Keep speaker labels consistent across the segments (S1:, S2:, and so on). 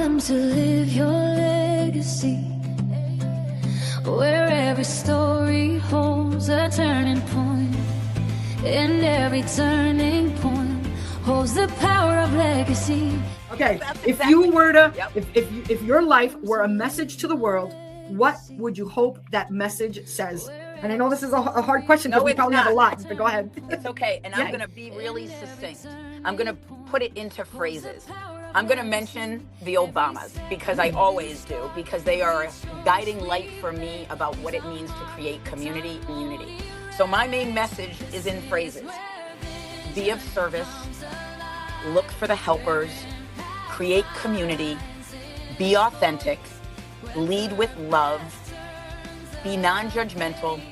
S1: Welcome to live your legacy, where every story holds a turning point, and every turning point holds the power of legacy.
S2: Okay, if you were to, if your life were a message to the world, what would you hope that message says? And I know this is a hard question because we probably have a lot, but go ahead.
S3: It's okay, and I'm going to be really succinct. I'm going to put it into phrases. I'm going to mention the Obamas, because I always do, because they are a guiding light for me about what it means to create community and unity. So my main message is in phrases. Be of service, look for the helpers, create community, be authentic, lead with love, be non-judgmental,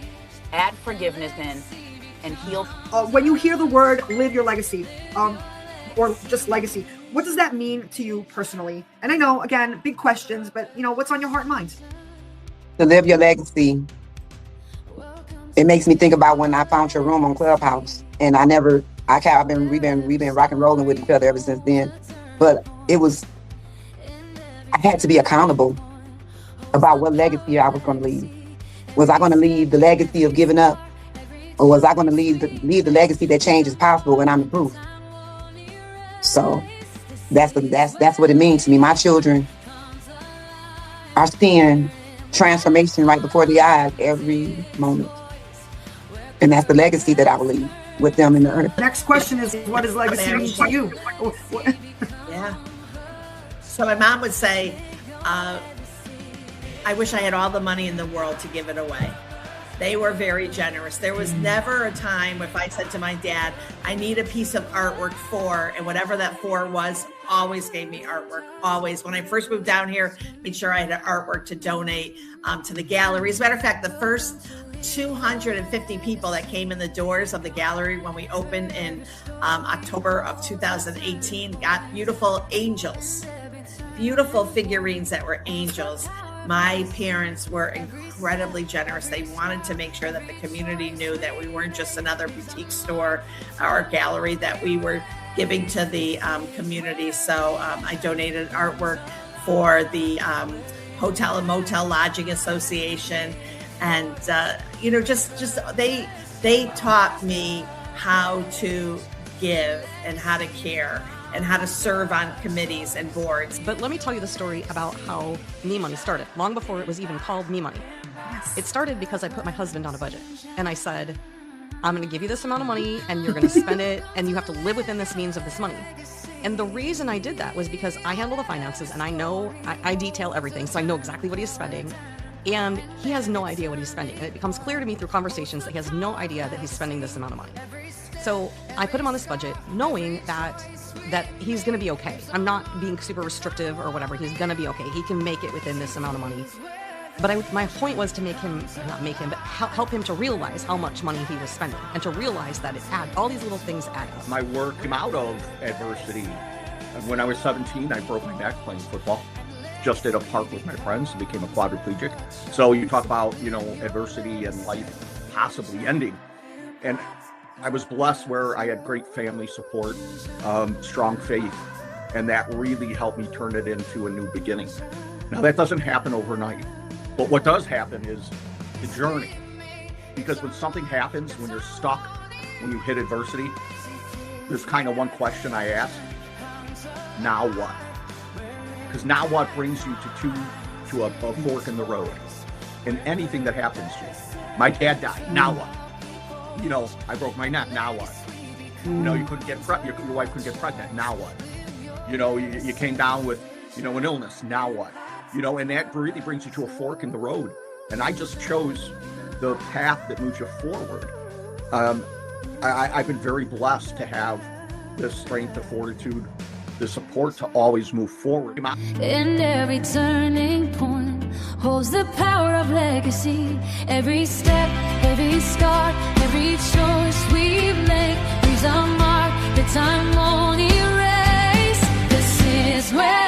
S3: add forgiveness in, and heal.
S2: When you hear the word live your legacy, or just legacy, what does that mean to you personally? And I know, again, big questions, but what's on your heart and mind?
S4: To live your legacy, it makes me think about when I found your room on Clubhouse, and we've been rock and rolling with each other ever since then. But I had to be accountable about what legacy I was going to leave. Was I going to leave the legacy of giving up, or was I going to leave the legacy that change is possible when I'm the proof? So that's what it means to me. My children are seeing transformation right before their eyes every moment, and that's the legacy that I will leave with them in the earth.
S2: Next question is, what does legacy mean to you?
S5: Yeah. So my mom would say, I wish I had all the money in the world to give it away. They were very generous. There was never a time if I said to my dad, I need a piece of artwork for, and whatever that for was, always gave me artwork, always. When I first moved down here, made sure I had artwork to donate to the gallery. As a matter of fact, the first 250 people that came in the doors of the gallery when we opened in October of 2018 got beautiful angels, beautiful figurines that were angels. My parents were incredibly generous. They wanted to make sure that the community knew that we weren't just another boutique store or gallery, that we were giving to the community. So I donated artwork for the Hotel and Motel Lodging Association. And, they taught me how to give and how to care and how to serve on committees and boards.
S6: But let me tell you the story about how Me Money started, long before it was even called Me Money. Yes. It started because I put my husband on a budget, and I said, I'm going to give you this amount of money, and you're going to spend it, and you have to live within this means of this money. And the reason I did that was because I handle the finances, and I know, I detail everything, so I know exactly what he's spending. And he has no idea what he's spending. And it becomes clear to me through conversations that he has no idea that he's spending this amount of money. So I put him on this budget knowing that he's going to be okay. I'm not being super restrictive or whatever. He's going to be okay. He can make it within this amount of money. But my point was to help him to realize how much money he was spending, and to realize that all these little things add up.
S7: My work came out of adversity. When I was 17, I broke my neck playing football. Just at a park with my friends and became a quadriplegic. So you talk about, adversity and life possibly ending. And I was blessed where I had great family support, strong faith, and that really helped me turn it into a new beginning. Now that doesn't happen overnight, but what does happen is the journey. Because when something happens, when you're stuck, when you hit adversity, there's kind of one question I ask: now what? Because now what brings you to a fork in the road. And anything that happens to you. My dad died. Now what? I broke my neck. Now what? You couldn't get pregnant. Your wife couldn't get pregnant. Now what? You came down with, an illness. Now what? And that really brings you to a fork in the road. And I just chose the path that moves you forward. I've been very blessed to have the strength, the fortitude, the support to always move forward.
S1: And every turning point holds the power of legacy. Every step, every scar, every choice we make leaves a mark that time won't erase. This is where